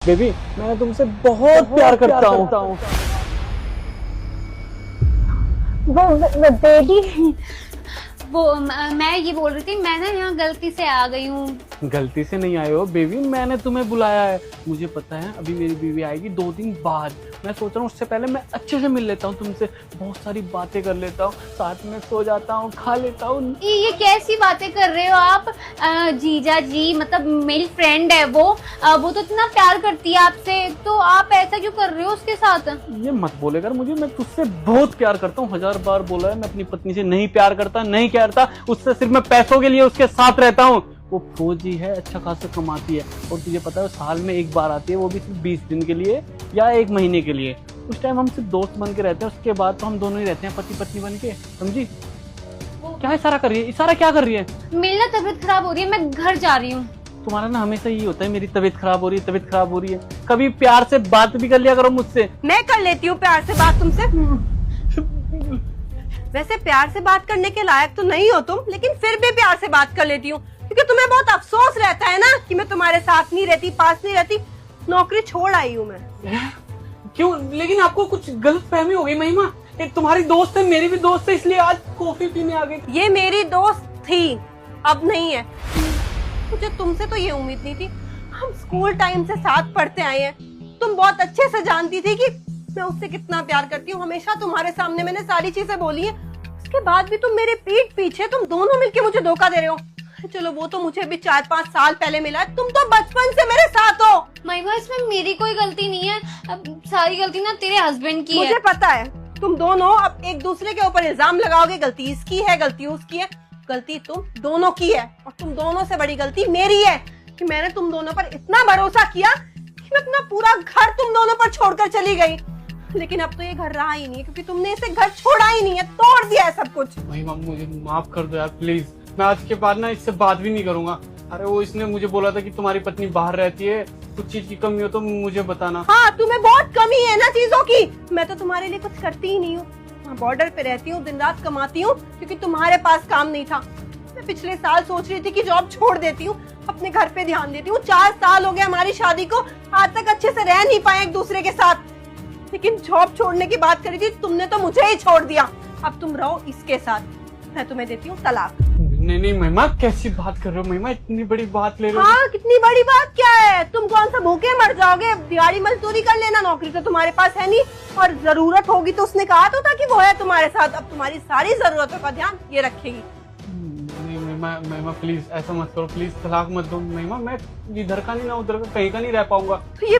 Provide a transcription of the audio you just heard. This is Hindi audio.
बेबी, मैं तुमसे बहुत प्यार करता हूँ। वो बेबी, मैं ये बोल रही थी, मैं ना यहाँ गलती से आ गई हूँ। गलती से नहीं आए हो बेबी, मैंने तुम्हें बुलाया है। मुझे पता है अभी मेरी बीवी आएगी 2 दिन बाद। मैं सोच रहा हूँ उससे पहले मैं अच्छे से मिल लेता हूँ तुमसे, बहुत सारी बातें कर लेता हूँ, साथ में सो जाता हूँ, खा लेता हूँ। ये कैसी बातें कर रहे हो आप? जीजा जी मतलब मेरी फ्रेंड है वो तो इतना प्यार करती है आपसे, तो आप ऐसा क्यों कर रहे हो उसके साथ? ये मत बोले कर मुझे, मैं तुझसे बहुत प्यार करता हूँ। 1000 बार बोला है मैं अपनी पत्नी से नहीं प्यार करता, नहीं करता। उससे सिर्फ मैं पैसों के लिए उसके साथ रहता हूँ। वो फौजी है, अच्छा खासा कमाती है, और तुझे पता है साल में एक बार आती है, वो भी सिर्फ 20 दिन के लिए या 1 महीने के लिए। उस टाइम हम सिर्फ दोस्त बन के रहते हैं, उसके बाद तो हम दोनों ही रहते हैं पति पत्नी बन के, समझी? क्या इशारा कर रही है? इशारा क्या कर रही है? मेरी ना तबीयत खराब हो रही है, मैं घर जा रही हूँ। तुम्हारा ना हमेशा यही होता है, मेरी तबीयत खराब हो रही है, तबीयत खराब हो रही है। कभी प्यार से बात भी कर लिया करो मुझसे। मैं कर लेती हूँ प्यार से बात तुमसे। वैसे प्यार से बात करने के लायक तो नहीं हो तुम, लेकिन फिर भी प्यार से बात कर लेती हूँ, क्योंकि तुम्हें बहुत अफसोस रहता है ना कि मैं तुम्हारे साथ नहीं रहती, पास नहीं रहती। नौकरी छोड़ आई हूँ मैं। क्यों? लेकिन आपको कुछ गलत फहमी हो गई महिमा। एक तुम्हारी दोस्त है, मेरी भी दोस्त है, इसलिए आज कॉफी पीने आ गई। ये मेरी दोस्त थी, अब नहीं है। मुझे तुमसे तो ये उम्मीद नहीं थी। हम स्कूल टाइम से साथ पढ़ते आए हैं, तुम बहुत अच्छे से जानती थी कि मैं उससे कितना प्यार करती हूँ। हमेशा तुम्हारे सामने मैंने सारी चीजें बोली है, उसके बाद भी तुम मेरे पीठ पीछे तुम दोनों मिलके मुझे धोखा दे रहे हो। चलो वो तो मुझे भी 4-5 साल पहले मिला है, तुम तो बचपन से मेरे साथ हो। महिमा, इसमें मेरी कोई गलती नहीं है, अब सारी गलती ना तेरे हस्बैंड की है। मुझे पता है तुम दोनों अब एक दूसरे के ऊपर इल्जाम लगाओगे, गलती इसकी है, गलती उसकी है। गलती तुम दोनों की है, और तुम दोनों से बड़ी गलती मेरी है कि मैंने तुम दोनों पर इतना भरोसा किया कि मैं अपना पूरा घर तुम दोनों पर छोड़कर चली गई। लेकिन अब तो ये घर रहा ही नहीं है, क्योंकि तुमने इसे घर छोड़ा ही नहीं है, तोड़ दिया है सब कुछ। महिमा मुझे माफ कर दो यार प्लीज, मैं आज के बाद ना इससे बात भी नहीं करूंगा। अरे वो इसने मुझे बोला था कि तुम्हारी पत्नी बाहर रहती है, कुछ चीज की कमी हो तो मुझे बताना। हाँ, तुम्हें बहुत कमी है ना चीजों की। मैं तो तुम्हारे लिए कुछ करती ही नहीं हूँ, बॉर्डर पे रहती हूँ, दिन रात कमाती हूँ, क्योंकि तुम्हारे पास काम नहीं था। मैं पिछले साल सोच रही थी कि जॉब छोड़ देती हूँ, अपने घर पे ध्यान देती हूँ। 4 साल हो गए हमारी शादी को, आज तक अच्छे से रह नहीं पाए एक दूसरे के साथ। लेकिन जॉब छोड़ने की बात करी थी, तुमने तो मुझे ही छोड़ दिया। अब तुम रहो इसके साथ, मैं तुम्हें देती हूँ तलाक। नहीं महिमा, कैसी बात कर रहे हो महिमा? इतनी बड़ी बात ले रहे हो? हाँ, कितनी बड़ी बात क्या है? तुम कौन सा भूखे मर जाओगे? दिहाड़ी मजदूरी कर लेना, नौकरी तो तुम्हारे पास है नहीं, और जरूरत होगी तो उसने कहा तो था कि वो है तुम्हारे साथ। अब तुम्हारी सारी जरूरतों का ध्यान ये रखेगी। नहीं महिमा प्लीज ऐसा मत करो, प्लीज तलाक मत दो महिमा। मैं इधर का नहीं ना उधर का, कहीं का नहीं रह पाऊंगा। तो ये